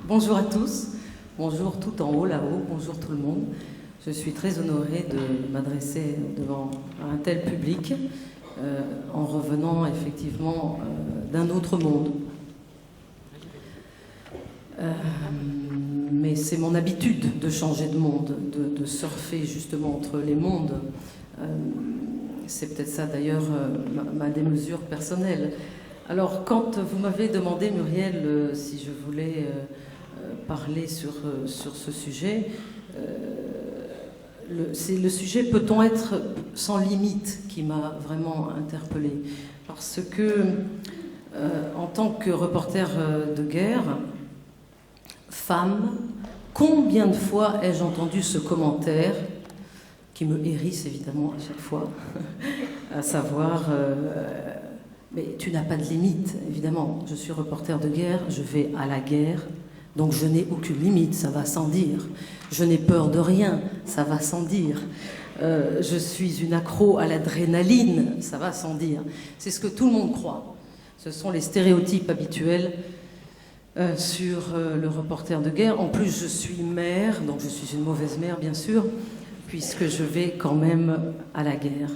Bonjour à tous, bonjour tout en haut là-haut, bonjour tout le monde. Je suis très honorée de m'adresser devant un tel public en revenant effectivement d'un autre monde. Mais c'est mon habitude de changer de monde, de surfer justement entre les mondes. C'est peut-être ça d'ailleurs ma démesure personnelle. Alors quand vous m'avez demandé, Muriel, si je voulais parler sur ce sujet, le sujet peut-on être sans limite qui m'a vraiment interpellée. Parce que en tant que reporter de guerre, femme, combien de fois ai-je entendu ce commentaire qui me hérisse évidemment à chaque fois, à savoir mais tu n'as pas de limite, évidemment. Je suis reporter de guerre, je vais à la guerre, donc je n'ai aucune limite, ça va sans dire. Je n'ai peur de rien, ça va sans dire. Je suis une accro à l'adrénaline, ça va sans dire. C'est ce que tout le monde croit. Ce sont les stéréotypes habituels sur le reporter de guerre. En plus, je suis mère, donc je suis une mauvaise mère, bien sûr, puisque je vais quand même à la guerre.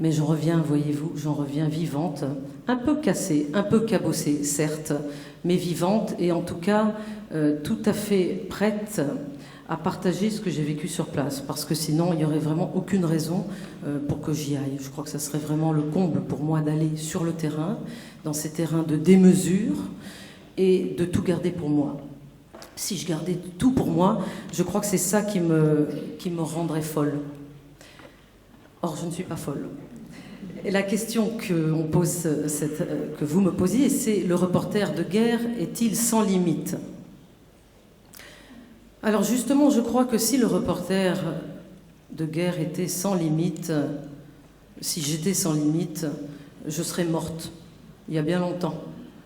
Mais j'en reviens, voyez-vous, j'en reviens vivante, un peu cassée, un peu cabossée, certes, mais vivante et en tout cas tout à fait prête à partager ce que j'ai vécu sur place, parce que sinon il n'y aurait vraiment aucune raison pour que j'y aille. Je crois que ça serait vraiment le comble pour moi d'aller sur le terrain, dans ces terrains de démesure, et de tout garder pour moi. Si je gardais tout pour moi, je crois que c'est ça qui me rendrait folle. Or, je ne suis pas folle. Et la question que vous me posiez, c'est le reporter de guerre est-il sans limite? Alors justement, je crois que si le reporter de guerre était sans limite, si j'étais sans limite, je serais morte, il y a bien longtemps,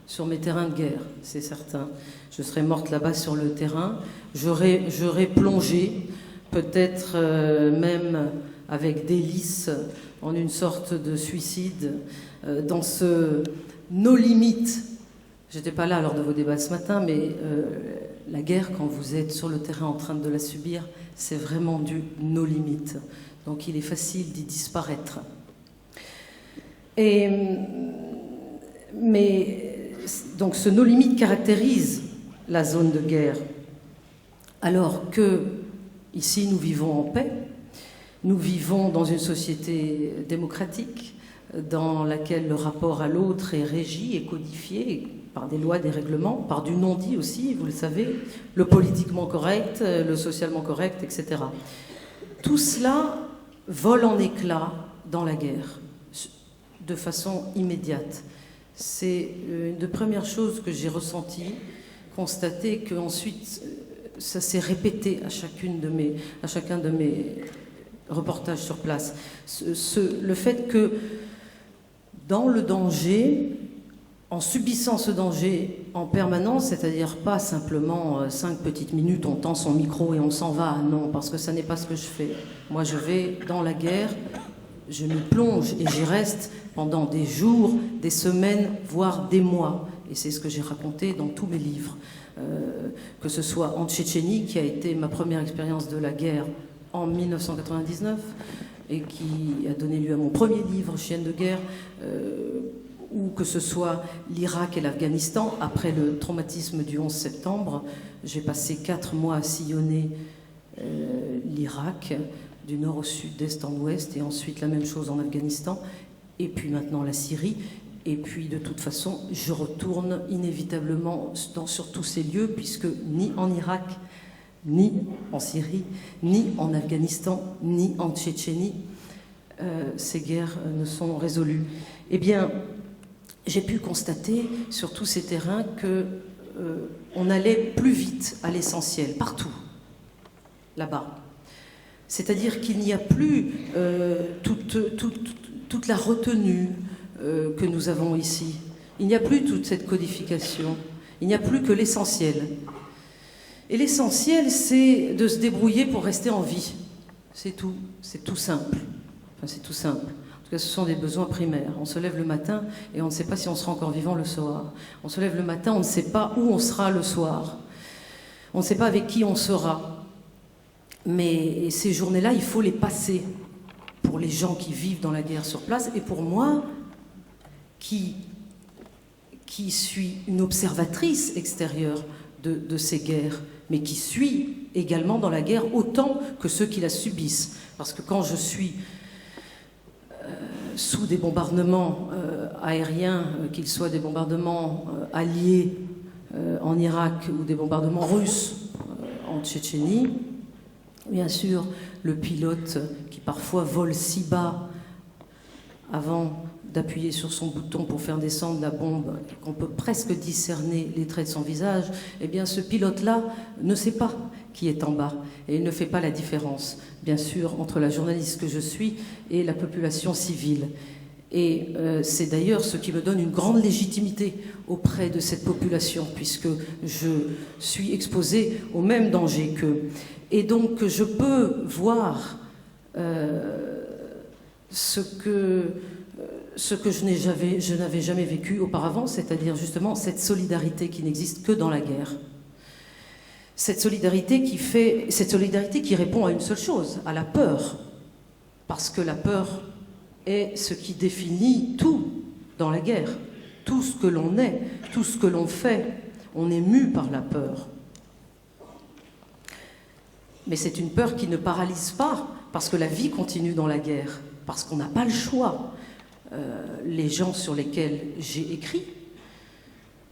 sur mes terrains de guerre, c'est certain. Je serais morte là-bas sur le terrain, j'aurais plongé, peut-être même avec délice, en une sorte de suicide, dans ce no limites. J'étais pas là lors de vos débats ce matin, mais la guerre, quand vous êtes sur le terrain en train de la subir, c'est vraiment du no limites. Donc il est facile d'y disparaître. Donc ce no limites caractérise la zone de guerre, alors que ici nous vivons en paix. Nous vivons dans une société démocratique dans laquelle le rapport à l'autre est régi et codifié par des lois, des règlements, par du non-dit aussi, vous le savez, le politiquement correct, le socialement correct, etc. Tout cela vole en éclats dans la guerre, de façon immédiate. C'est une des premières choses que j'ai ressenties, constaté qu'ensuite ça s'est répété à chacun de mes reportage sur place. Le fait que dans le danger, en subissant ce danger en permanence, c'est-à-dire pas simplement 5 petites minutes, on tend son micro et on s'en va, non, parce que ça n'est pas ce que je fais. Moi, je vais dans la guerre, je m'y plonge et j'y reste pendant des jours, des semaines, voire des mois. Et c'est ce que j'ai raconté dans tous mes livres. Que ce soit en Tchétchénie, qui a été ma première expérience de la guerre en 1999 et qui a donné lieu à mon premier livre, Chienne de guerre, ou que ce soit l'Irak et l'Afghanistan. Après le traumatisme du 11 septembre, j'ai passé 4 mois à sillonner l'Irak, du nord au sud, d'est en ouest, et ensuite la même chose en Afghanistan, et puis maintenant la Syrie. Et puis de toute façon, je retourne inévitablement sur tous ces lieux, puisque ni en Irak, ni en Syrie, ni en Afghanistan, ni en Tchétchénie, ces guerres ne sont résolues. Eh bien, j'ai pu constater sur tous ces terrains qu'on allait plus vite à l'essentiel, partout, là-bas. C'est-à-dire qu'il n'y a plus toute la retenue que nous avons ici. Il n'y a plus toute cette codification. Il n'y a plus que l'essentiel. Et l'essentiel, c'est de se débrouiller pour rester en vie. C'est tout. C'est tout simple. Enfin, c'est tout simple. En tout cas, ce sont des besoins primaires. On se lève le matin et on ne sait pas si on sera encore vivant le soir. On se lève le matin, on ne sait pas où on sera le soir. On ne sait pas avec qui on sera. Mais ces journées-là, il faut les passer pour les gens qui vivent dans la guerre sur place et pour moi, qui suis une observatrice extérieure de ces guerres, mais qui suis également dans la guerre autant que ceux qui la subissent. Parce que quand je suis sous des bombardements aériens, qu'ils soient des bombardements alliés en Irak ou des bombardements russes en Tchétchénie, bien sûr, le pilote qui parfois vole si bas avant d'appuyer sur son bouton pour faire descendre la bombe, qu'on peut presque discerner les traits de son visage, eh bien ce pilote-là ne sait pas qui est en bas. Et il ne fait pas la différence, bien sûr, entre la journaliste que je suis et la population civile. Et c'est d'ailleurs ce qui me donne une grande légitimité auprès de cette population, puisque je suis exposée au même danger qu'eux. Et donc je peux voir ce que je n'avais jamais vécu auparavant, c'est-à-dire justement cette solidarité qui n'existe que dans la guerre. Cette solidarité qui répond à une seule chose, à la peur. Parce que la peur est ce qui définit tout dans la guerre. Tout ce que l'on est, tout ce que l'on fait, on est mu par la peur. Mais c'est une peur qui ne paralyse pas, parce que la vie continue dans la guerre, parce qu'on n'a pas le choix. Les gens sur lesquels j'ai écrit,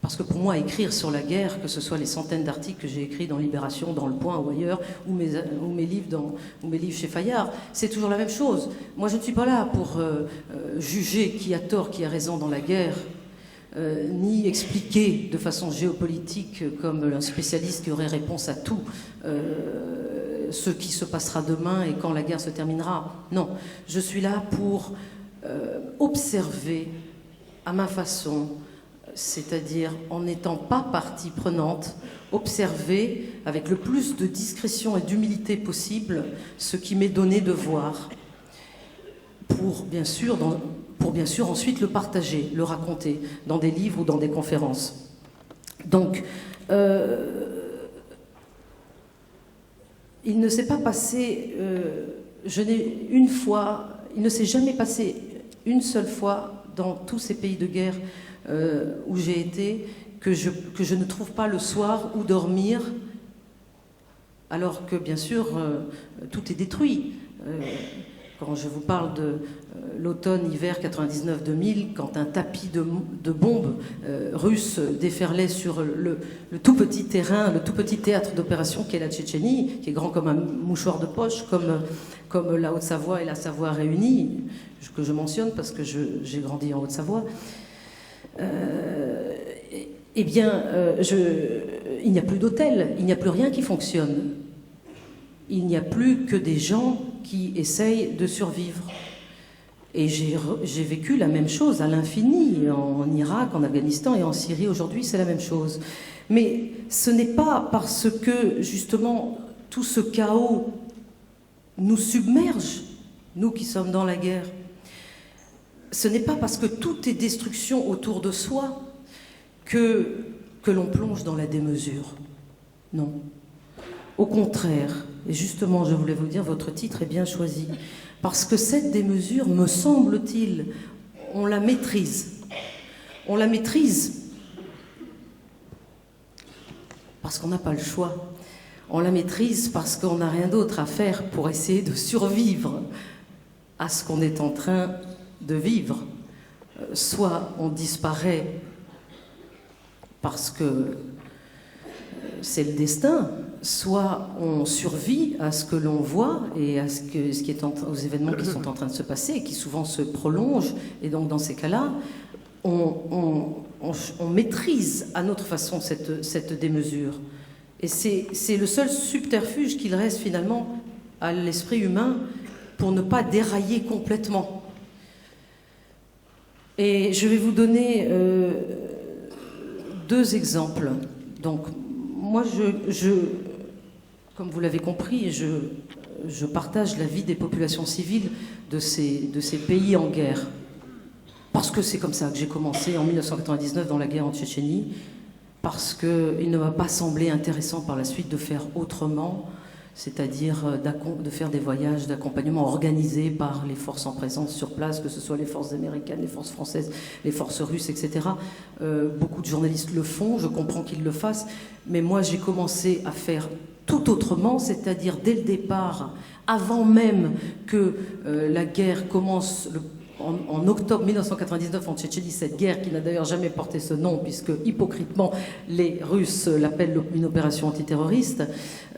parce que pour moi, écrire sur la guerre, que ce soit les centaines d'articles que j'ai écrits dans Libération, dans Le Point ou ailleurs, ou mes livres chez Fayard, c'est toujours la même chose. Moi, je ne suis pas là pour juger qui a tort, qui a raison dans la guerre, ni expliquer de façon géopolitique, comme un spécialiste qui aurait réponse à tout, ce qui se passera demain et quand la guerre se terminera. Non, je suis là pour observer à ma façon, c'est-à-dire en n'étant pas partie prenante, observer avec le plus de discrétion et d'humilité possible ce qui m'est donné de voir, pour bien sûr ensuite le partager, le raconter dans des livres ou dans des conférences. Donc, il ne s'est pas passé, il ne s'est jamais passé une seule fois dans tous ces pays de guerre où j'ai été que je ne trouve pas le soir où dormir, alors que bien sûr tout est détruit. Quand je vous parle de l'automne-hiver 99-2000, quand un tapis de bombes russes déferlait sur le tout petit terrain, le tout petit théâtre d'opération qu'est la Tchétchénie, qui est grand comme un mouchoir de poche, comme la Haute-Savoie et la Savoie réunies, que je mentionne parce que j'ai grandi en Haute-Savoie, eh bien, il n'y a plus d'hôtel, il n'y a plus rien qui fonctionne. Il n'y a plus que des gens qui essayent de survivre. Et j'ai vécu la même chose à l'infini, en Irak, en Afghanistan et en Syrie. Aujourd'hui, c'est la même chose. Mais ce n'est pas parce que, justement, tout ce chaos nous submerge, nous qui sommes dans la guerre. Ce n'est pas parce que tout est destruction autour de soi que l'on plonge dans la démesure. Non. Au contraire, et justement, je voulais vous dire, votre titre est bien choisi. Parce que cette démesure, me semble-t-il, on la maîtrise. On la maîtrise parce qu'on n'a pas le choix. On la maîtrise parce qu'on n'a rien d'autre à faire pour essayer de survivre à ce qu'on est en train de vivre. Soit on disparaît parce que c'est le destin, soit on survit à ce que l'on voit et à aux événements qui sont en train de se passer et qui souvent se prolongent. Et donc dans ces cas-là, on maîtrise à notre façon cette démesure. Et c'est le seul subterfuge qu'il reste finalement à l'esprit humain pour ne pas dérailler complètement. Et je vais vous donner deux exemples. Donc, moi, comme vous l'avez compris, je partage la vie des populations civiles de ces pays en guerre. Parce que c'est comme ça que j'ai commencé en 1999 dans la guerre en Tchétchénie. parce qu'il ne m'a pas semblé intéressant par la suite de faire autrement, c'est-à-dire de faire des voyages d'accompagnement organisés par les forces en présence sur place, que ce soit les forces américaines, les forces françaises, les forces russes, etc. Beaucoup de journalistes le font, je comprends qu'ils le fassent, mais moi j'ai commencé à faire tout autrement, c'est-à-dire dès le départ, avant même que la guerre commence en octobre 1999 en Tchétchénie, cette guerre qui n'a d'ailleurs jamais porté ce nom, puisque hypocritement les Russes l'appellent une opération antiterroriste,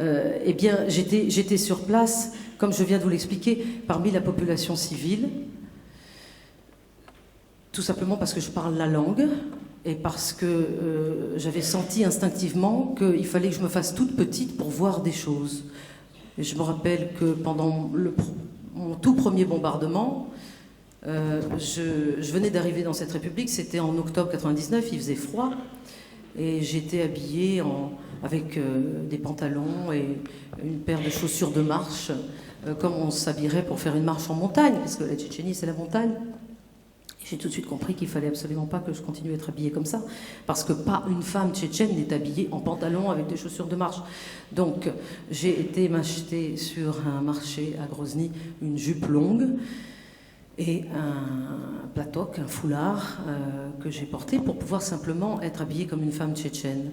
eh bien j'étais sur place, comme je viens de vous l'expliquer, parmi la population civile, tout simplement parce que je parle la langue et parce que j'avais senti instinctivement qu'il fallait que je me fasse toute petite pour voir des choses. Et je me rappelle que pendant mon tout premier bombardement, je venais d'arriver dans cette république, c'était en octobre 99, il faisait froid, et j'étais habillée avec des pantalons et une paire de chaussures de marche, comme on s'habillerait pour faire une marche en montagne, parce que la Tchétchénie c'est la montagne. J'ai tout de suite compris qu'il fallait absolument pas que je continue à être habillée comme ça, parce que pas une femme tchétchène n'est habillée en pantalon avec des chaussures de marche. Donc j'ai été m'acheter sur un marché à Grozny une jupe longue et un platok, un foulard que j'ai porté pour pouvoir simplement être habillée comme une femme tchétchène.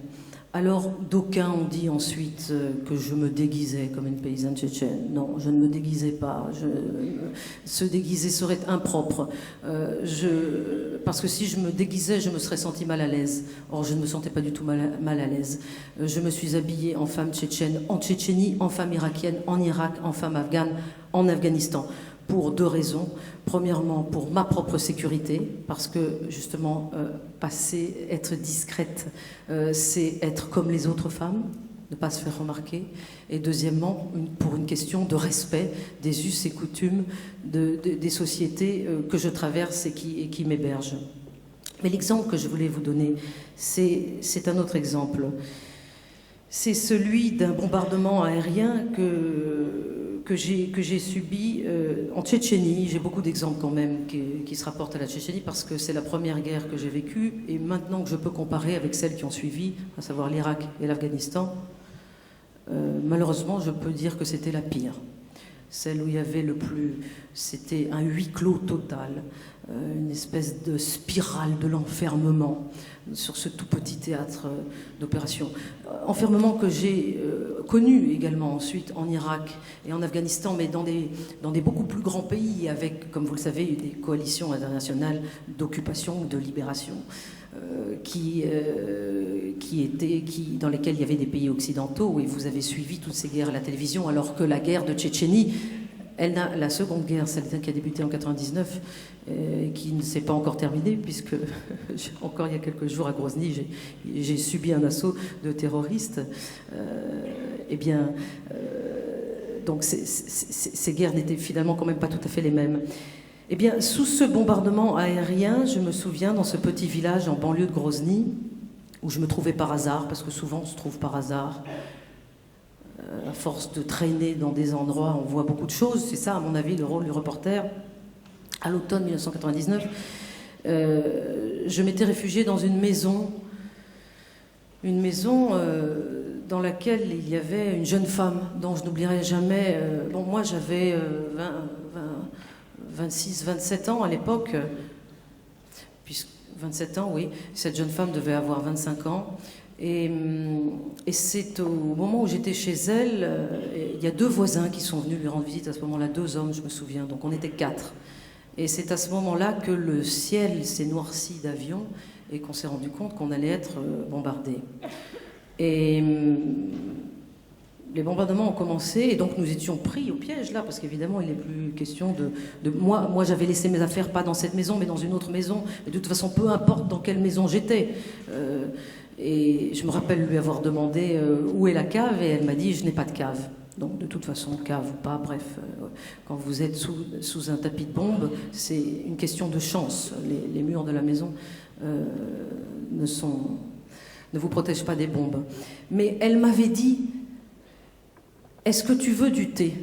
Alors d'aucuns ont dit ensuite que je me déguisais comme une paysanne tchétchène. Non, je ne me déguisais pas. Se déguiser serait impropre. Parce que si je me déguisais, je me serais sentie mal à l'aise. Or, je ne me sentais pas du tout mal à l'aise. Je me suis habillée en femme tchétchène, en Tchétchénie, en femme irakienne, en Irak, en femme afghane, en Afghanistan. Pour deux raisons. Premièrement, pour ma propre sécurité, parce que justement, être discrète, c'est être comme les autres femmes, ne pas se faire remarquer. Et deuxièmement, pour une question de respect des us et coutumes des sociétés que je traverse et qui m'hébergent. Mais l'exemple que je voulais vous donner, c'est un autre exemple. C'est celui d'un bombardement aérien que j'ai subi en Tchétchénie. J'ai beaucoup d'exemples quand même qui se rapportent à la Tchétchénie parce que c'est la première guerre que j'ai vécue et maintenant que je peux comparer avec celles qui ont suivi, à savoir l'Irak et l'Afghanistan, malheureusement je peux dire que c'était la pire. Celle où il y avait c'était un huis clos total, une espèce de spirale de l'enfermement sur ce tout petit théâtre d'opération. Enfermement que j'ai connu également ensuite en Irak et en Afghanistan, mais dans des beaucoup plus grands pays avec, comme vous le savez, des coalitions internationales d'occupation ou de libération dans lesquelles il y avait des pays occidentaux, et vous avez suivi toutes ces guerres à la télévision, alors que la guerre de Tchétchénie, la seconde guerre, celle qui a débuté en 99, qui ne s'est pas encore terminée, puisque encore il y a quelques jours à Grozny, j'ai subi un assaut de terroristes. Donc ces guerres n'étaient finalement quand même pas tout à fait les mêmes. Eh bien, sous ce bombardement aérien, je me souviens, dans ce petit village en banlieue de Grozny, où je me trouvais par hasard, parce que souvent on se trouve par hasard, à force de traîner dans des endroits, on voit beaucoup de choses. C'est ça, à mon avis, le rôle du reporter. À l'automne 1999, je m'étais réfugiée dans une maison dans laquelle il y avait une jeune femme dont je n'oublierai jamais. Moi j'avais 26, 27 ans à l'époque, 27 ans, oui. Cette jeune femme devait avoir 25 ans. Et c'est au moment où j'étais chez elle, il y a deux voisins qui sont venus lui rendre visite à ce moment-là, deux hommes, je me souviens, donc on était 4. Et c'est à ce moment-là que le ciel s'est noirci d'avions et qu'on s'est rendu compte qu'on allait être bombardés. Et les bombardements ont commencé et donc nous étions pris au piège là, parce qu'évidemment il n'est plus question de moi j'avais laissé mes affaires pas dans cette maison mais dans une autre maison, et de toute façon peu importe dans quelle maison j'étais. Et je me rappelle lui avoir demandé où est la cave, et elle m'a dit je n'ai pas de cave. Donc de toute façon, cave ou pas, bref, quand vous êtes sous un tapis de bombes, c'est une question de chance. Les murs de la maison ne vous protègent pas des bombes. Mais elle m'avait dit, est-ce que tu veux du thé ?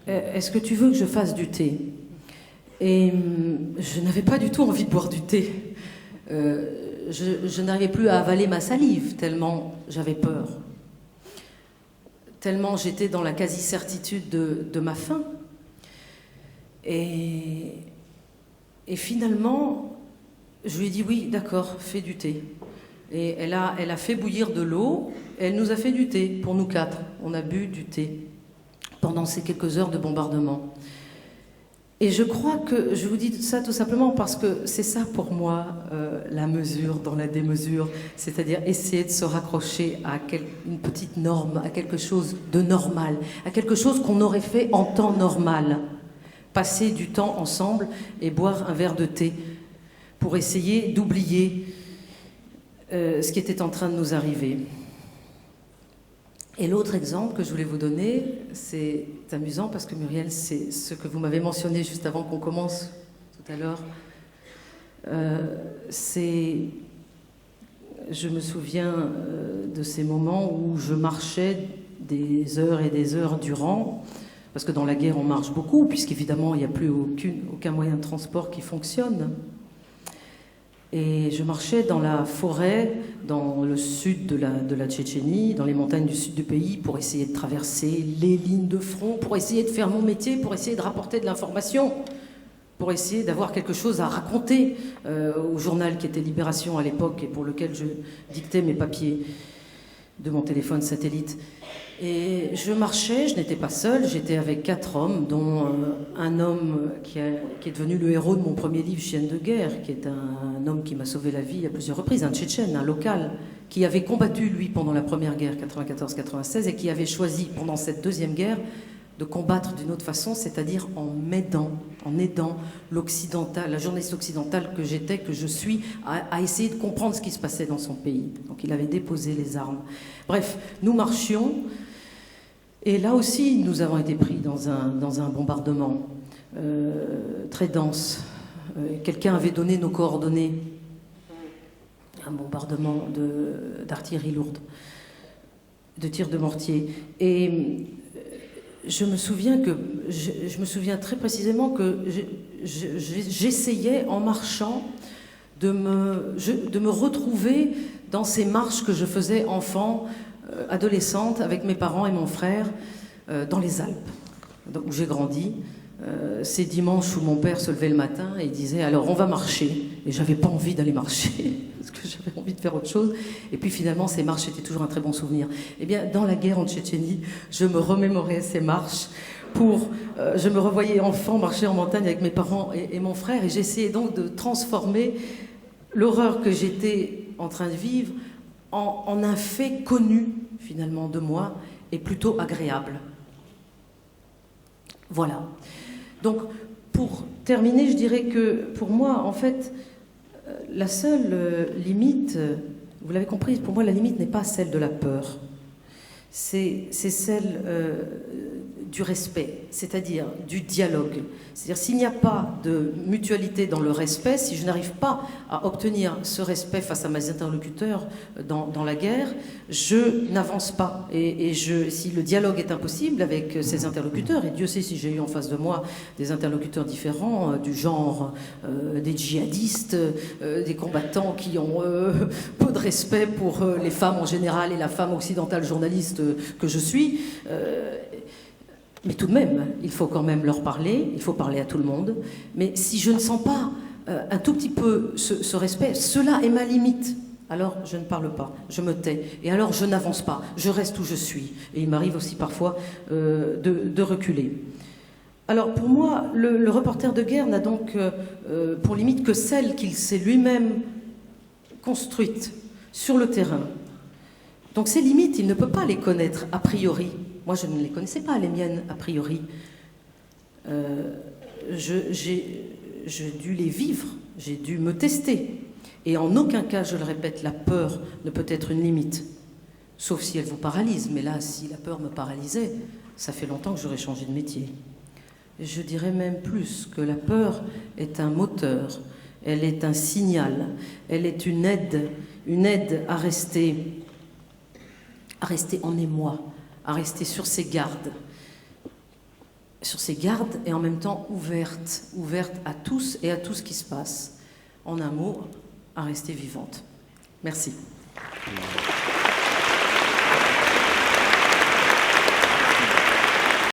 Est-ce que tu veux que je fasse du thé ? Et je n'avais pas du tout envie de boire du thé. je n'arrivais plus à avaler ma salive, tellement j'avais peur. Tellement j'étais dans la quasi-certitude de ma faim. Et finalement, je lui ai dit oui, d'accord, fais du thé. Et elle a fait bouillir de l'eau, et elle nous a fait du thé, pour nous 4. On a bu du thé pendant ces quelques heures de bombardement. Et je crois que, je vous dis ça tout simplement parce que c'est ça pour moi, la mesure dans la démesure, c'est-à-dire essayer de se raccrocher à une petite norme, à quelque chose de normal, à quelque chose qu'on aurait fait en temps normal. Passer du temps ensemble et boire un verre de thé pour essayer d'oublier ce qui était en train de nous arriver. Et l'autre exemple que je voulais vous donner, c'est amusant parce que Muriel, c'est ce que vous m'avez mentionné juste avant qu'on commence tout à l'heure. Je me souviens de ces moments où je marchais des heures et des heures durant, parce que dans la guerre on marche beaucoup, puisqu'évidemment il n'y a plus aucun moyen de transport qui fonctionne. Et je marchais dans la forêt, dans le sud de la Tchétchénie, dans les montagnes du sud du pays, pour essayer de traverser les lignes de front, pour essayer de faire mon métier, pour essayer de rapporter de l'information, pour essayer d'avoir quelque chose à raconter au journal qui était Libération à l'époque et pour lequel je dictais mes papiers de mon téléphone satellite. Et je marchais, je n'étais pas seule, j'étais avec 4 hommes, dont un homme qui est devenu le héros de mon premier livre, Chienne de guerre, qui est un homme qui m'a sauvé la vie à plusieurs reprises, un Tchétchène, un local, qui avait combattu, lui, pendant la première guerre, 94-96, et qui avait choisi, pendant cette deuxième guerre, de combattre d'une autre façon, c'est-à-dire en aidant l'occidental, la journaliste occidentale que j'étais, que je suis, à essayer de comprendre ce qui se passait dans son pays. Donc il avait déposé les armes. Bref, nous marchions, et là aussi, nous avons été pris dans un bombardement très dense. Quelqu'un avait donné nos coordonnées, un bombardement d'artillerie lourde, de tirs de mortier. Et je me souviens très précisément que j'essayais en marchant de me retrouver dans ces marches que je faisais enfant, adolescente, avec mes parents et mon frère, dans les Alpes, où j'ai grandi. Ces dimanches où mon père se levait le matin et disait « alors on va marcher ». Et j'avais pas envie d'aller marcher, parce que j'avais envie de faire autre chose. Et puis finalement, ces marches étaient toujours un très bon souvenir. Eh bien, dans la guerre en Tchétchénie, je me remémorais ces marches je me revoyais enfant marcher en montagne avec mes parents et mon frère, et j'essayais donc de transformer l'horreur que j'étais en train de vivre en un fait connu, finalement, de moi, et plutôt agréable. Voilà. Donc, pour terminer, je dirais que, pour moi, en fait, la seule limite, vous l'avez compris, pour moi, la limite n'est pas celle de la peur. C'est celle du respect, c'est-à-dire du dialogue. C'est-à-dire, s'il n'y a pas de mutualité dans le respect, si je n'arrive pas à obtenir ce respect face à mes interlocuteurs dans la guerre, je n'avance pas. Et si le dialogue est impossible avec ces interlocuteurs, et Dieu sait si j'ai eu en face de moi des interlocuteurs différents, du genre des djihadistes, des combattants qui ont peu de respect pour les femmes en général et la femme occidentale journaliste que je suis, mais tout de même, il faut quand même leur parler, il faut parler à tout le monde. Mais si je ne sens pas un tout petit peu ce respect, cela est ma limite. Alors je ne parle pas, je me tais. Et alors je n'avance pas, je reste où je suis. Et il m'arrive aussi parfois de reculer. Alors pour moi, le reporter de guerre n'a donc pour limite que celle qu'il s'est lui-même construite sur le terrain. Donc ces limites, il ne peut pas les connaître a priori. Moi, je ne les connaissais pas, les miennes, a priori. J'ai dû les vivre, j'ai dû me tester. Et en aucun cas, je le répète, la peur ne peut être une limite. Sauf si elle vous paralyse. Mais là, si la peur me paralysait, ça fait longtemps que j'aurais changé de métier. Je dirais même plus que la peur est un moteur, elle est un signal, elle est une aide à rester en émoi, à rester sur ses gardes et en même temps ouverte à tous et à tout ce qui se passe. En un mot, à rester vivante. Merci.